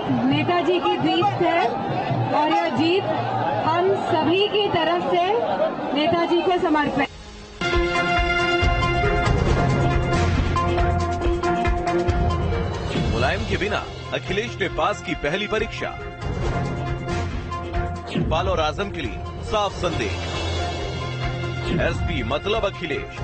नेताजी की जीत है और यह जीत हम सभी की तरफ से नेताजी को समर्पित। मुलायम के बिना अखिलेश ने पास की पहली परीक्षा। शिवपाल और आजम के लिए साफ संदेश। एसपी मतलब अखिलेश।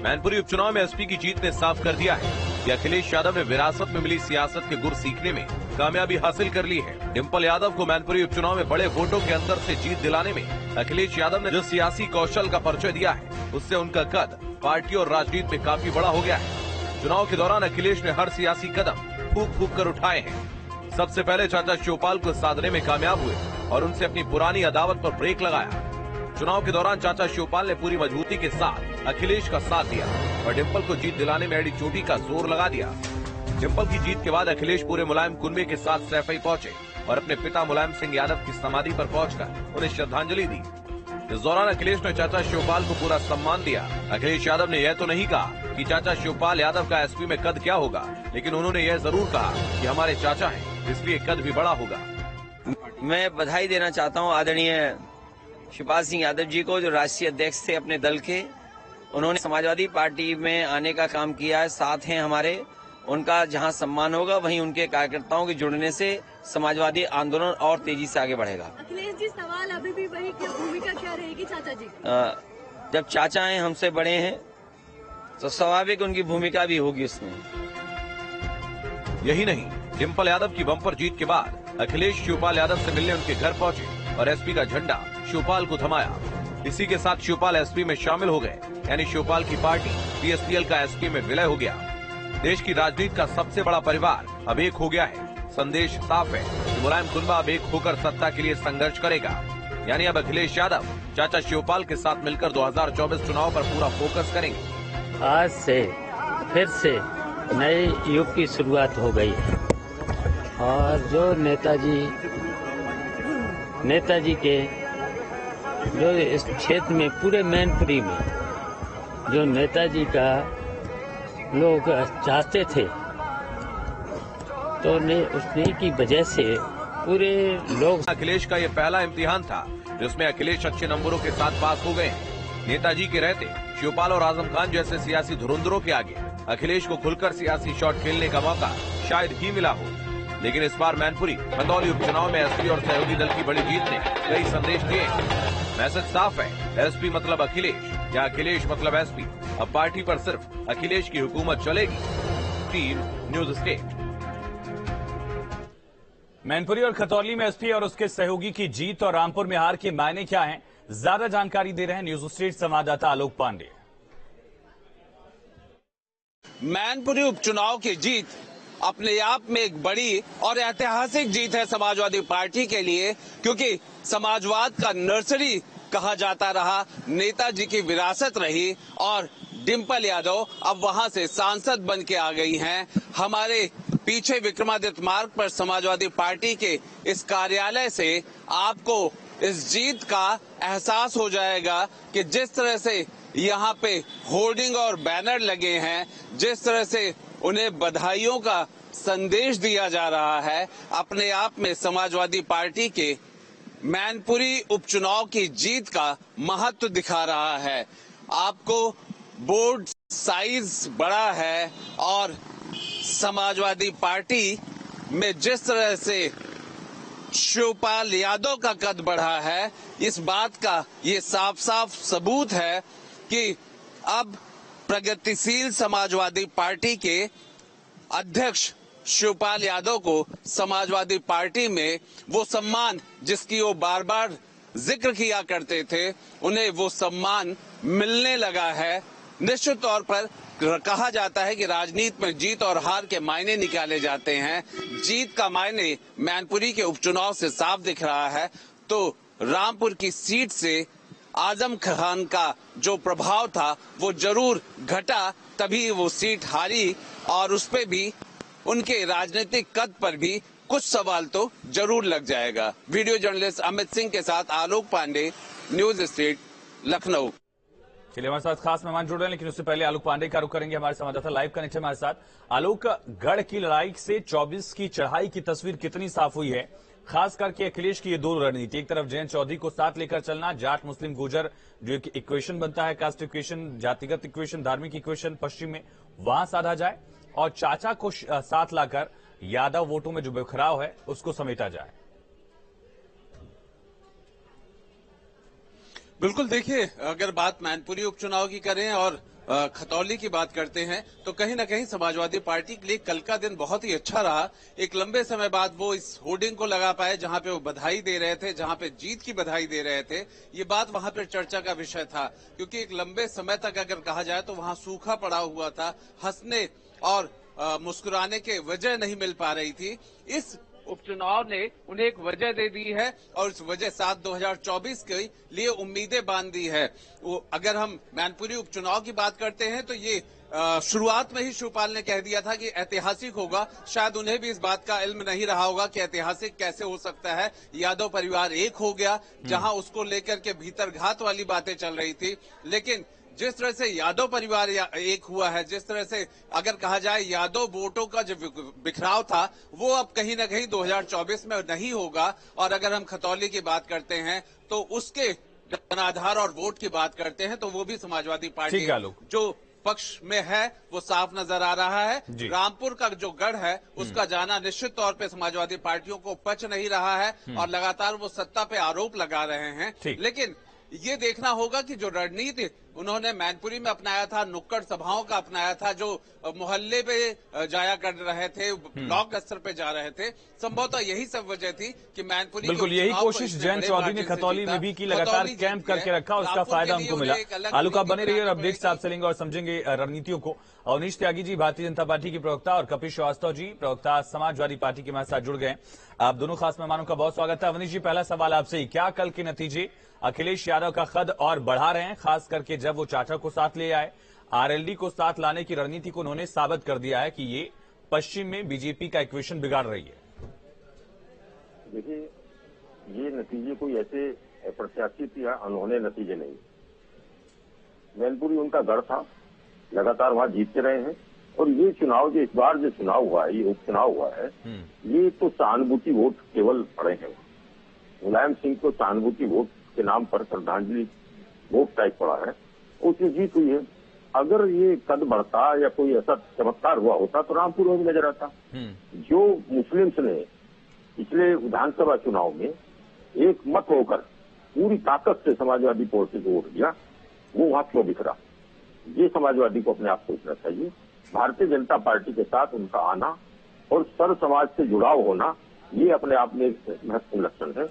मैनपुरी उपचुनाव में एसपी की जीत ने साफ कर दिया है कि अखिलेश यादव ने विरासत में मिली सियासत के गुर सीखने में कामयाबी हासिल कर ली है। डिंपल यादव को मैनपुरी उपचुनाव में बड़े वोटों के अंतर से जीत दिलाने में अखिलेश यादव ने जो सियासी कौशल का परिचय दिया है, उससे उनका कद पार्टी और राजनीति में काफी बड़ा हो गया है। चुनाव के दौरान अखिलेश ने हर सियासी कदम फूंक फूंक कर उठाए हैं। सबसे पहले चाचा शिवपाल को साधने में कामयाब हुए और उनसे अपनी पुरानी अदावत पर ब्रेक लगाया। चुनाव के दौरान चाचा शिवपाल ने पूरी मजबूती के साथ अखिलेश का साथ दिया और डिंपल को जीत दिलाने में एडी चोटी का जोर लगा दिया। डिंपल की जीत के बाद अखिलेश पूरे मुलायम कुनबे के साथ सैफई पहुंचे और अपने पिता मुलायम सिंह यादव की समाधि पर पहुंचकर उन्हें श्रद्धांजलि दी। इस दौरान अखिलेश ने चाचा शिवपाल को पूरा सम्मान दिया। अखिलेश यादव ने यह तो नहीं कहा कि चाचा शिवपाल यादव का एसपी में कद क्या होगा, लेकिन उन्होंने यह जरूर कहा कि हमारे चाचा हैं, इसलिए कद भी बड़ा होगा। मैं बधाई देना चाहता हूं आदरणीय शिवपाल सिंह यादव जी को, जो राष्ट्रीय अध्यक्ष थे अपने दल के। उन्होंने समाजवादी पार्टी में आने का काम किया है, साथ हैं हमारे। उनका जहां सम्मान होगा वहीं उनके कार्यकर्ताओं के जुड़ने से समाजवादी आंदोलन और तेजी से आगे बढ़ेगा। अखिलेश जी, सवाल अभी भी वही, भूमिका क्या रहेगी चाचा जी? जब चाचा हैं, हमसे बड़े हैं, तो स्वाभाविक उनकी भूमिका भी होगी उसमें। यही नहीं, डिंपल यादव की बम्पर जीत के बाद अखिलेश शिवपाल यादव से मिलने उनके घर पहुंचे और एसपी का झंडा शिवपाल को थमाया। इसी के साथ शिवपाल एसपी में शामिल हो गए, यानी शिवपाल की पार्टी पीएसपीएल का एसपी में विलय हो गया। देश की राजनीति का सबसे बड़ा परिवार अब एक हो गया है। संदेश साफ है कि मुलायम कुनबा अब एक होकर सत्ता के लिए संघर्ष करेगा। यानी अब अखिलेश यादव चाचा शिवपाल के साथ मिलकर 2024 चुनाव पर पूरा फोकस करेंगे। आज से फिर से नए युग की शुरुआत हो गई है और जो नेताजी के जो इस क्षेत्र में पूरे मैनपुरी में जो नेताजी का लोग चाहते थे, तो उसने की वजह से पूरे लोग। अखिलेश का ये पहला इम्तिहान था जिसमें अखिलेश अच्छे नंबरों के साथ पास हो गए। नेताजी के रहते शिवपाल और आजम खान जैसे सियासी धुरंधरों के आगे अखिलेश को खुलकर सियासी शॉट खेलने का मौका शायद ही मिला हो। लेकिन इस बार मैनपुरी खंदौली उपचुनाव में एसपी और सहयोगी दल की बड़ी जीत ने कई संदेश दिए। मैसेज साफ है, एसपी मतलब अखिलेश या अखिलेश मतलब एसपी। अब पार्टी पर सिर्फ अखिलेश की हुकूमत चलेगी। Team news state. मैनपुरी और खतौली में एसपी और उसके सहयोगी की जीत और रामपुर में हार के मायने क्या हैं, ज्यादा जानकारी दे रहे हैं न्यूज स्टेट संवाददाता आलोक पांडे। मैनपुरी उपचुनाव की जीत अपने आप में एक बड़ी और ऐतिहासिक जीत है समाजवादी पार्टी के लिए, क्योंकि समाजवाद का नर्सरी कहा जाता रहा नेताजी की विरासत रही और डिंपल यादव अब वहां से सांसद बन के आ गई हैं। हमारे पीछे विक्रमादित्य मार्ग पर समाजवादी पार्टी के इस कार्यालय से आपको इस जीत का एहसास हो जाएगा कि जिस तरह से यहाँ पे होर्डिंग और बैनर लगे हैं, जिस तरह से उन्हें बधाइयों का संदेश दिया जा रहा है, अपने आप में समाजवादी पार्टी के मैनपुरी उपचुनाव की जीत का महत्व दिखा रहा है। आपको बोर्ड साइज बड़ा है और समाजवादी पार्टी में जिस तरह से शिवपाल यादव का कद बढ़ा है, इस बात का ये साफ साफ सबूत है कि अब प्रगतिशील समाजवादी पार्टी के अध्यक्ष शिवपाल यादव को समाजवादी पार्टी में वो सम्मान जिसकी वो बार बार जिक्र किया करते थे, उन्हें वो सम्मान मिलने लगा है। निश्चित तौर पर कहा जाता है कि राजनीति में जीत और हार के मायने निकाले जाते हैं। जीत का मायने मैनपुरी के उपचुनाव से साफ दिख रहा है। तो रामपुर की सीट से आजम खान का जो प्रभाव था वो जरूर घटा, तभी वो सीट हारी और उस पे भी उनके राजनीतिक कद पर भी कुछ सवाल तो जरूर लग जाएगा। वीडियो जर्नलिस्ट अमित सिंह के साथ आलोक पांडे, न्यूज स्टेट, लखनऊ। चलिए, हमारे साथ खास मेहमान जुड़ रहे हैं, लेकिन उससे पहले आलोक पांडे का रुख करेंगे। हमारे संवाददाता लाइव कनेक्ट है हमारे साथ। आलोक, गढ़ की लड़ाई से 24 की चढ़ाई की तस्वीर कितनी साफ हुई है, खास करके अखिलेश की ये दो रणनीति, एक तरफ जयंत चौधरी को साथ लेकर चलना, जाट मुस्लिम गुजर जो एक इक्वेशन बनता है, कास्ट इक्वेशन, जातिगत इक्वेशन, धार्मिक इक्वेशन पश्चिम में वहां साधा जाए, और चाचा को साथ लाकर यादव वोटों में जो बिखराव है उसको समेटा जाए। बिल्कुल, देखिए, अगर बात मैनपुरी उपचुनाव की करें और खतौली की बात करते हैं तो कहीं ना कहीं समाजवादी पार्टी के लिए कल का दिन बहुत ही अच्छा रहा। एक लंबे समय बाद वो इस होर्डिंग को लगा पाए जहां पे वो बधाई दे रहे थे, जहां पे जीत की बधाई दे रहे थे। ये बात वहां पे चर्चा का विषय था, क्योंकि एक लंबे समय तक अगर कहा जाए तो वहां सूखा पड़ा हुआ था, हंसने और मुस्कुराने के वजह नहीं मिल पा रही थी। इस उपचुनाव ने उन्हें एक वजह दे दी है और इस वजह 7/2024 के लिए उम्मीदें बांध दी है। वो अगर हम मैनपुरी उपचुनाव की बात करते हैं तो ये शुरुआत में ही शिवपाल ने कह दिया था कि ऐतिहासिक होगा। शायद उन्हें भी इस बात का इल्म नहीं रहा होगा कि ऐतिहासिक कैसे हो सकता है। यादव परिवार एक हो गया, जहां उसको लेकर के भीतर घात वाली बातें चल रही थी, लेकिन जिस तरह से यादव परिवार एक हुआ है, जिस तरह से अगर कहा जाए यादव वोटों का जो बिखराव था वो अब कहीं ना कहीं 2024 में नहीं होगा। और अगर हम खतौली की बात करते हैं तो उसके जनाधार और वोट की बात करते हैं तो वो भी समाजवादी पार्टी जो पक्ष में है वो साफ नजर आ रहा है। रामपुर का जो गढ़ है उसका जाना निश्चित तौर पे समाजवादी पार्टियों को पच नहीं रहा है और लगातार वो सत्ता पे आरोप लगा रहे हैं। लेकिन ये देखना होगा कि जो रणनीति उन्होंने मैनपुरी में अपनाया था, नुक्कड़ सभाओं का अपनाया था, जो मोहल्ले पे जाया कर रहे थे, ब्लॉक स्तर पे जा रहे थे, संभवतः यही सब वजह थी कि मैनपुरी बिल्कुल यही कोशिश जयंत चौधरी ने खतौली में भी की, लगातार कैंप करके रखा, उसका फायदा उनको मिला। आलोक, आप बने रहिए और अपडेट से आपसे लेंगे और समझेंगे रणनीतियों को। अवनीश त्यागी जी भारतीय जनता पार्टी के प्रवक्ता और कपिल श्रीवास्तव जी प्रवक्ता समाजवादी पार्टी के हमारे साथ जुड़ गए। आप दोनों खास मेहमानों का बहुत स्वागत है। अवनीश जी, पहला सवाल आपसे ही, क्या कल के नतीजे अखिलेश यादव का कद और बढ़ा रहे हैं, खास करके जब वो चाचा को साथ ले आए, आरएलडी को साथ लाने की रणनीति को उन्होंने साबित कर दिया है कि ये पश्चिम में बीजेपी का इक्वेशन बिगाड़ रही है। देखिए, ये नतीजे कोई ऐसे प्रत्याशित या अनहोने नतीजे नहीं। मैनपुरी उनका गढ़ था, लगातार वहां जीतते रहे हैं और ये चुनाव जो इस बार जो चुनाव हुआ है, ये उपचुनाव हुआ है, ये तो सहानुभूति वोट केवल पड़े हैं। मुलायम सिंह को सहानुभूति वोट के नाम पर श्रद्धांजलि वोट टाइप पड़ा है, उसकी जीत हुई है। अगर ये कद बढ़ता या कोई ऐसा चमत्कार हुआ होता तो रामपुर में भी नजर आता। जो मुस्लिम्स ने पिछले विधानसभा चुनाव में एक मत होकर पूरी ताकत से समाजवादी पार्टी को वोट दिया, वो वहां क्यों बिखरा, ये समाजवादी को अपने आप सोचना चाहिए। भारतीय जनता पार्टी के साथ उनका आना और सर्व समाज से जुड़ाव होना, ये अपने आप में एक महत्वपूर्ण लक्षण है।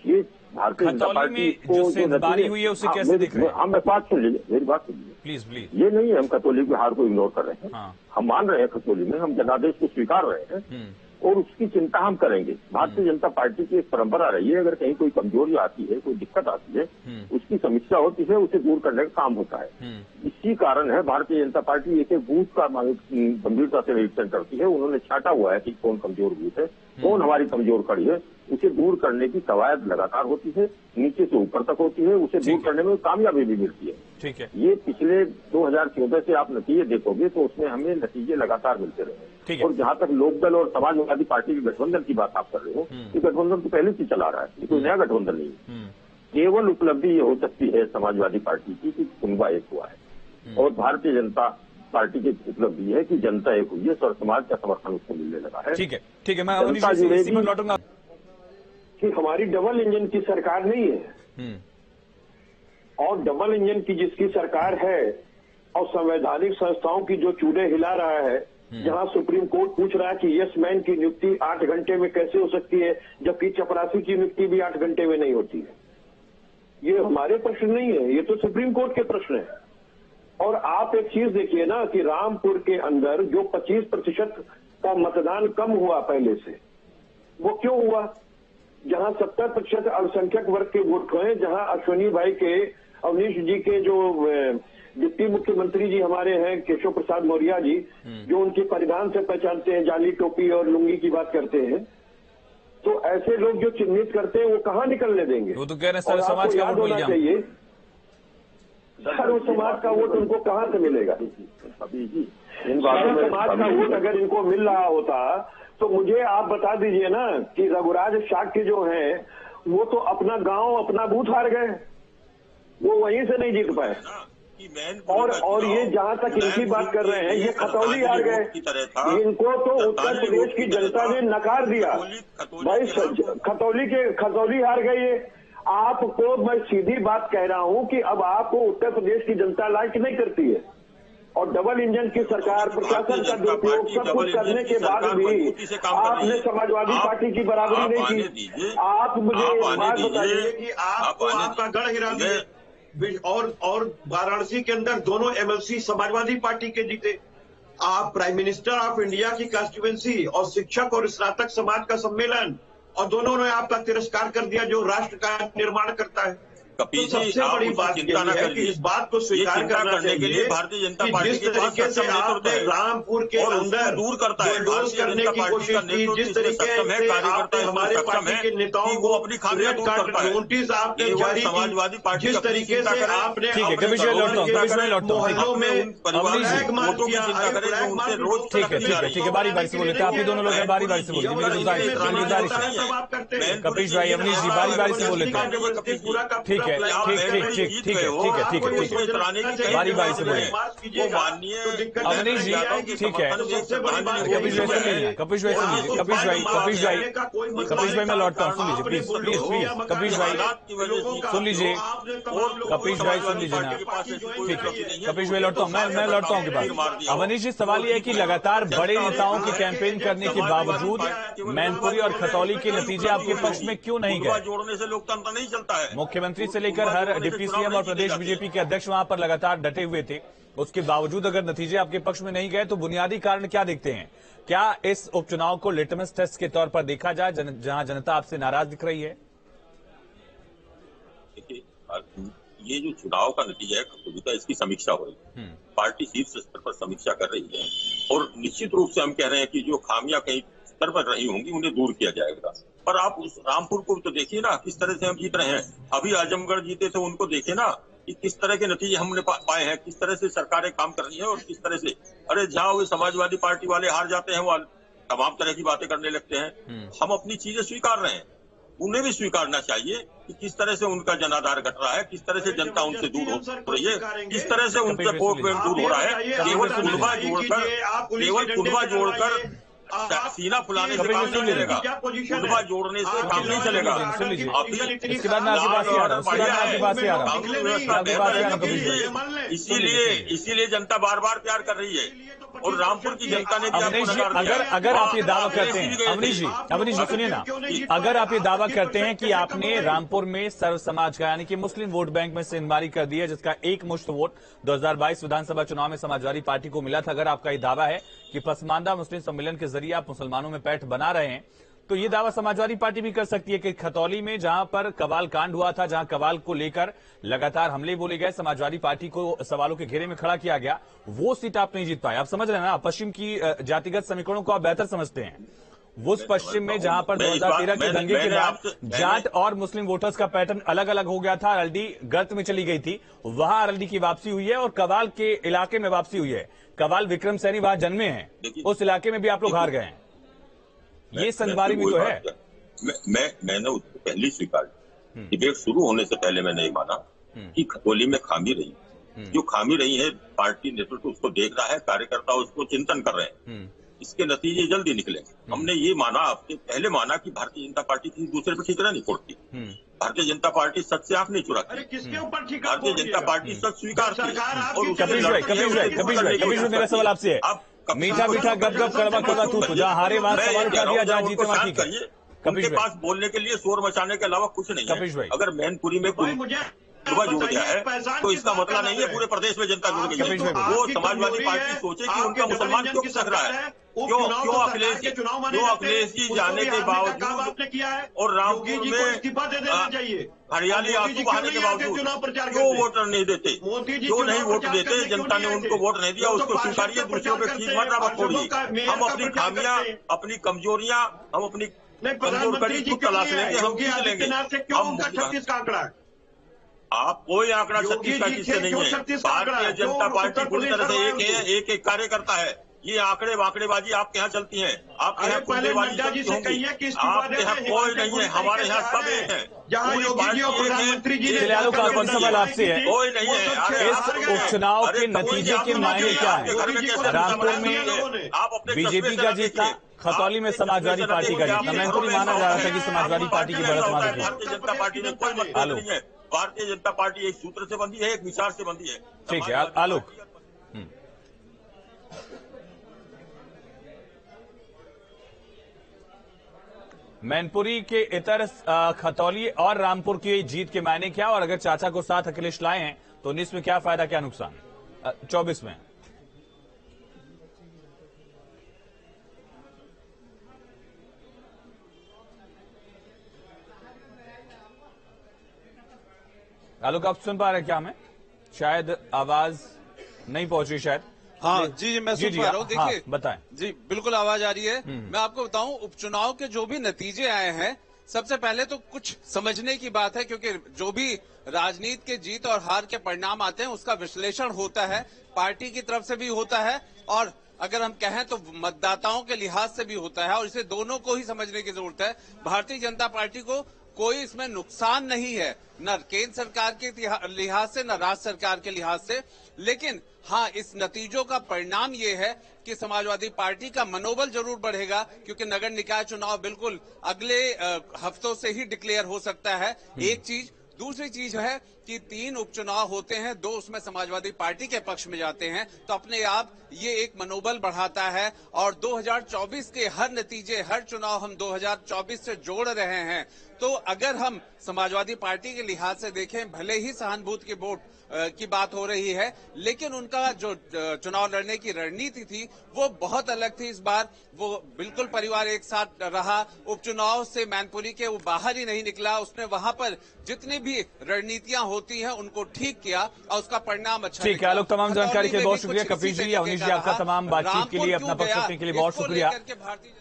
ये भारतीय जनता पार्टी को जो बारी हुई है उसे कैसे दिख रहे हैं? हम बात सुन लीजिए, मेरी बात सुन लीजिए प्लीज। ये नहीं है हम खतौली की हार को इग्नोर कर रहे हैं। हम मान रहे हैं खतौली में, हम जनादेश को स्वीकार रहे हैं और उसकी चिंता हम करेंगे। भारतीय जनता पार्टी की एक परंपरा रही है, अगर कहीं कोई कमजोरी आती है, कोई दिक्कत आती है, उसकी समीक्षा होती है, उसे दूर करने का काम होता है। इसी कारण है भारतीय जनता पार्टी एक बूथ का गंभीरता से निरीक्षण करती है। उन्होंने छाटा हुआ है कि कौन कमजोर बूथ है, कौन हमारी कमजोर कड़ी है, उसे दूर करने की कवायद लगातार होती है, नीचे से ऊपर तक होती है, उसे दूर करने में कामयाबी भी मिलती है। ठीक है, ये पिछले 2014 से आप नतीजे देखोगे तो उसमें हमें नतीजे लगातार मिलते रहे। और जहां तक लोकदल और समाजवादी पार्टी के गठबंधन की बात आप कर रहे हो, ये गठबंधन तो पहले से चला रहा है, ये कोई नया गठबंधन नहीं है। केवल उपलब्धि ये हो सकती है समाजवादी पार्टी की कि कुनबा एक हुआ है और भारतीय जनता पार्टी की उपलब्धि है कि जनता एक हुई है और समाज का समर्थन उसको मिलने लगा है। ठीक है, मैं लौटूंगा कि हमारी डबल इंजन की सरकार नहीं है और डबल इंजन की जिसकी सरकार है और संवैधानिक संस्थाओं की जो चूड़े हिला रहा है, जहां सुप्रीम कोर्ट पूछ रहा है कि यस मैन की नियुक्ति 8 घंटे में कैसे हो सकती है, जबकि चपरासी की नियुक्ति भी 8 घंटे में नहीं होती है। ये हमारे प्रश्न नहीं है, ये तो सुप्रीम कोर्ट के प्रश्न है। और आप एक चीज देखिए ना कि रामपुर के अंदर जो 25% का मतदान कम हुआ पहले से, वो क्यों हुआ? जहां 70% अल्पसंख्यक वर्ग के वोट हुए, जहां अश्विनी भाई के, अवनीश जी के जो डिप्टी मुख्यमंत्री जी हमारे हैं केशव प्रसाद मौर्य जी, जो उनके परिधान से पहचानते हैं, जाली टोपी और लुंगी की बात करते हैं, तो ऐसे लोग जो चिन्हित करते हैं वो कहाँ निकलने देंगे? वो तो कह रहे हैं समाज का वोट मिल गया चाहिए। सर्व समाज का वोट उनको कहाँ से मिलेगा? अभी जी इन बातों सर्व में समाज का वोट अगर इनको मिल रहा होता तो मुझे आप बता दीजिए ना कि रघुराज शाक्य जो हैं वो तो अपना गांव अपना बूथ हार गए, वो वहीं से नहीं जीत पाए। और ये जहां तक इनकी बात कर रहे हैं, ये खतौली हार गए, इनको तो उत्तर प्रदेश की जनता ने नकार दिया भाई। खतौली हार गए ये। आपको मैं सीधी बात कह रहा हूं कि अब आपको उत्तर प्रदेश की जनता लाइक नहीं करती है, और डबल इंजन की सरकार, प्रशासन का दुरुपयोग सब कुछ करने के बाद भी आपने समाजवादी पार्टी की बराबरी नहीं की। आप मुझे एक बात बताइए कि आपको आपका गढ़ हिरानी और वाराणसी के अंदर दोनों एमएलसी समाजवादी पार्टी के जीते। आप प्राइम मिनिस्टर ऑफ इंडिया की कॉन्स्टिट्यूएंसी और शिक्षक और स्नातक समाज का सम्मेलन, और दोनों ने आपका तिरस्कार कर दिया जो राष्ट्र का निर्माण करता है। कपिल तो जी, सबसे बड़ी बात चिंता न है कि इस बात को स्वीकार करने के लिए भारतीय जनता कि पार्टी जिस तरीके से आपने रामपुर के अंदर दूर करता है, बुलडोज करने की कोशिश की, जिस तरीके से आपने हमारे पार्टी के नेताओं को अपनी खामियां दूर करता है, नोटिस आपने जारी समाजवादी पार्टी जिस तरीके से आपने ठीक है, कभी मोहल्लों में फ्लैग मार्च किया, ठीक है, बारी बारी से बोले थे आप ही दोनों लोग हैं, बारी बारी से बोलिए, मेरी गुजारिश है। कपिश भाई, अवनीश जी बारी बारी से बोले थे। ठीक है, बारी बारी से बोलिए अवनीश जी। ठीक है, कपिश भाई मैं लौटता हूँ, सुन लीजिए प्लीज कपिश भाई सुन लीजिए, कपिश भाई सुन लीजिए ना। ठीक है, कपिश भाई लौटता हूँ, मैं लौटता हूँ के बाद। अवनीश जी, सवाल यह है कि लगातार बड़े नेताओं की कैंपेन करने के बावजूद मैनपुरी और खतौली के नतीजे आपके पक्ष में क्यों नहीं गए? जोड़ने से लोकतंत्र नहीं चलता है। मुख्यमंत्री से लेकर हर डिप्टी सीएम और प्रदेश बीजेपी के अध्यक्ष वहां पर लगातार डटे हुए थे, उसके बावजूद अगर नतीजे आपके पक्ष में नहीं गए तो बुनियादी कारण क्या देखते हैं? क्या इस उपचुनाव को लिटमस टेस्ट के तौर पर देखा जाए जहां जनता आपसे नाराज दिख रही है? देखिए, ये जो चुनाव का नतीजा है खतौली का, इसकी समीक्षा हो रही है, पार्टी शीर्ष स्तर पर समीक्षा कर रही है, और निश्चित रूप से हम कह रहे हैं कि जो खामियां कहीं स्तर पर रही होंगी उन्हें दूर किया जाएगा। पर आप उस रामपुर को तो देखिए ना, किस तरह से हम जीत रहे हैं। अभी आजमगढ़ जीते थे, उनको देखे ना कि किस तरह के नतीजे हमने पाए हैं, किस तरह से सरकारें काम कर रही हैं, और किस तरह से अरे जहां वो समाजवादी पार्टी वाले हार जाते हैं वो तमाम तरह की बातें करने लगते हैं। हम अपनी चीजें स्वीकार रहे हैं, उन्हें भी स्वीकारना चाहिए कि किस तरह से उनका जनाधार घट रहा है, किस तरह से जनता उनसे दूर हो रही है, किस तरह से उनसे वोट बैंक दूर हो रहा है। केवल कुनबा जोड़कर सीना फुलाने से काम नहीं चलेगा, कुनबा जोड़ने से काम नहीं चलेगा। इसके बाद मैं आपके पास ही आ रहा हूँ। इसीलिए जनता बार बार प्यार कर रही है, और रामपुर की जनता ने अगर आप ये दावा करते हैं, अवनीश जी सुनिए ना, अगर आप ये दावा करते हैं कि आपने रामपुर में सर्व समाज का यानी कि मुस्लिम वोट बैंक में से इनवारी कर दी है, जिसका एक मुश्त वोट 2022 विधानसभा चुनाव में समाजवादी पार्टी को मिला था, अगर आपका ये दावा है कि पसमानदा मुस्लिम सम्मेलन के जरिए आप मुसलमानों में पैठ बना रहे हैं, तो ये दावा समाजवादी पार्टी भी कर सकती है कि खतौली में जहां पर कवाल कांड हुआ था, जहां कवाल को लेकर लगातार हमले बोले गए, समाजवादी पार्टी को सवालों के घेरे में खड़ा किया गया, वो सीट आप नहीं जीत पाए। आप समझ रहे हैं ना, पश्चिम की जातिगत समीकरणों को आप बेहतर समझते हैं। उस पश्चिम में जहां पर 2013 के दंगे के बाद जाट और मुस्लिम वोटर्स का पैटर्न अलग अलग हो गया था, आरएलडी गर्त में चली गई थी, वहां आरएलडी की वापसी हुई है और कवाल के इलाके में वापसी हुई है। कवाल विक्रम सैनी वहां जन्मे हैं, उस इलाके में भी आप लोग हार गए हैं, ये संगवारी भी तो है। मैंने उसको पहले स्वीकार, डिबेट शुरू होने से पहले मैंने ये माना कि खतौली में खामी रही, जो खामी रही है पार्टी नेतृत्व उसको देख रहा है, कार्यकर्ता उसको चिंतन कर रहे हैं, इसके नतीजे जल्दी निकले। हमने ये माना, आपसे पहले माना कि भारतीय जनता पार्टी किसी दूसरे पर ठिकाना नहीं फोड़ती, भारतीय जनता पार्टी सच से आंख नहीं चुराती, भारतीय जनता पार्टी सच स्वीकारती है। मेरा सवाल आपसे है, मीठा मीठा गप गप कड़वा कड़वा तू जहाँ हारे वहां सवाल उठा दिया, जहाँ जीते वहां ठीक है। उनके पास बोलने के लिए शोर मचाने के अलावा कुछ नहीं है। अगर मैनपुरी में कुनबा जुड़ गया है तो इसका मतलब नहीं है पूरे प्रदेश में जनता जुड़ गई है। वो समाजवादी पार्टी सोचे कि उनका मुसलमान क्यों खिसक रहा है, क्यों अखिलेश जी जाने के बावजूद और रामपुर में हरियाली आंसू बहाने के बावजूद क्यों वोटर नहीं देते, क्यों नहीं वोट देते, जनता ने उनको वोट नहीं दिया, उसको स्वीकारिए, दूसरों पे खींच मत छोड़िए। हम अपनी खामियां, अपनी कमजोरियां, हम अपनी कमजोर कड़ी खुद तलाश लेंगे, हम जीत लेंगे। आप कोई आंकड़ा 36 का किससे नहीं है। भारतीय जनता पार्टी पूरी तरह से एक कार्यकर्ता है। ये आंकड़ेबाजी आपके यहाँ चलती है, आपके यहाँ कुंडेबाजी चलती होंगी, आपके यहाँ कोई नहीं है, हमारे यहाँ सब एक है। चलिए आलोक, कौन सवाल आपसे है, कोई नहीं है। इस उपचुनाव के नतीजे के मायने क्या है? रामपुर में बीजेपी का जीतना, खतौली में समाजवादी पार्टी का जीतना। मैनपुरी माना जा रहा था कि समाजवादी पार्टी की बढ़त मानी थी। भारतीय जनता पार्टी में कोई मतलब नहीं है। भारतीय जनता पार्टी एक सूत्र से बंधी है, एक विचार से बंधी है। ठीक है आलोक, मैनपुरी के इतर खतौली और रामपुर की जीत के मायने क्या, और अगर चाचा को साथ अखिलेश लाए हैं तो 19 में क्या फायदा क्या नुकसान, 24 में? आलोक आप सुन पा रहे हैं क्या? हमें शायद आवाज नहीं पहुंच रही शायद। हाँ जी, मैं सुन पा रहा हूँ। देखिए हाँ, बताएं जी, बिल्कुल आवाज आ रही है। मैं आपको बताऊं, उपचुनाव के जो भी नतीजे आए हैं, सबसे पहले तो कुछ समझने की बात है, क्योंकि जो भी राजनीति के जीत और हार के परिणाम आते हैं उसका विश्लेषण होता है, पार्टी की तरफ से भी होता है और अगर हम कहें तो मतदाताओं के लिहाज से भी होता है, और इसे दोनों को ही समझने की जरूरत है। भारतीय जनता पार्टी को कोई इसमें नुकसान नहीं है, न केंद्र सरकार के लिहाज से न राज्य सरकार के लिहाज से, लेकिन हाँ, इस नतीजों का परिणाम ये है कि समाजवादी पार्टी का मनोबल जरूर बढ़ेगा, क्योंकि नगर निकाय चुनाव बिल्कुल अगले हफ्तों से ही डिक्लेयर हो सकता है। एक चीज, दूसरी चीज है कि 3 उपचुनाव होते हैं, 2 उसमें समाजवादी पार्टी के पक्ष में जाते हैं, तो अपने आप ये एक मनोबल बढ़ाता है। और 2024 के हर नतीजे, हर चुनाव हम 2024 से जोड़ रहे हैं, तो अगर हम समाजवादी पार्टी के लिहाज से देखें, भले ही सहानुभूति के वोट की बात हो रही है, लेकिन उनका जो चुनाव लड़ने की रणनीति थी वो बहुत अलग थी। इस बार वो बिल्कुल परिवार एक साथ रहा, उपचुनाव से मैनपुरी के वो बाहर ही नहीं निकला, उसने वहां पर जितनी भी रणनीतियां होती हैं उनको ठीक किया और उसका परिणाम अच्छा। ठीक है आलोक, तमाम जानकारी के लिए बहुत शुक्रिया। कपिल जी, अवनीश जी, आपका तमाम बातचीत के लिए, अपना पक्ष रखने के लिए बहुत शुक्रिया।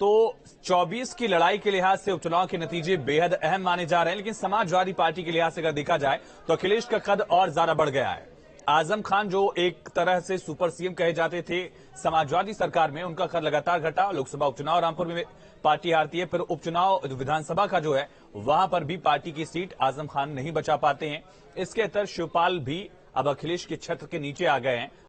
तो 24 की लड़ाई के लिहाज से उपचुनाव के नतीजे बेहद अहम माने जा रहे हैं, लेकिन समाजवादी पार्टी के लिहाज से अगर देखा जाए तो अखिलेश का कद और ज्यादा बढ़ गया है। आजम खान जो एक तरह से सुपर सीएम कहे जाते थे समाजवादी सरकार में, उनका कद लगातार घटा। लोकसभा उपचुनाव रामपुर में पार्टी हारती है, फिर उपचुनाव विधानसभा का जो है वहां पर भी पार्टी की सीट आजम खान नहीं बचा पाते हैं। इसके अंतर शिवपाल भी अब अखिलेश के छत्र के नीचे आ गए हैं।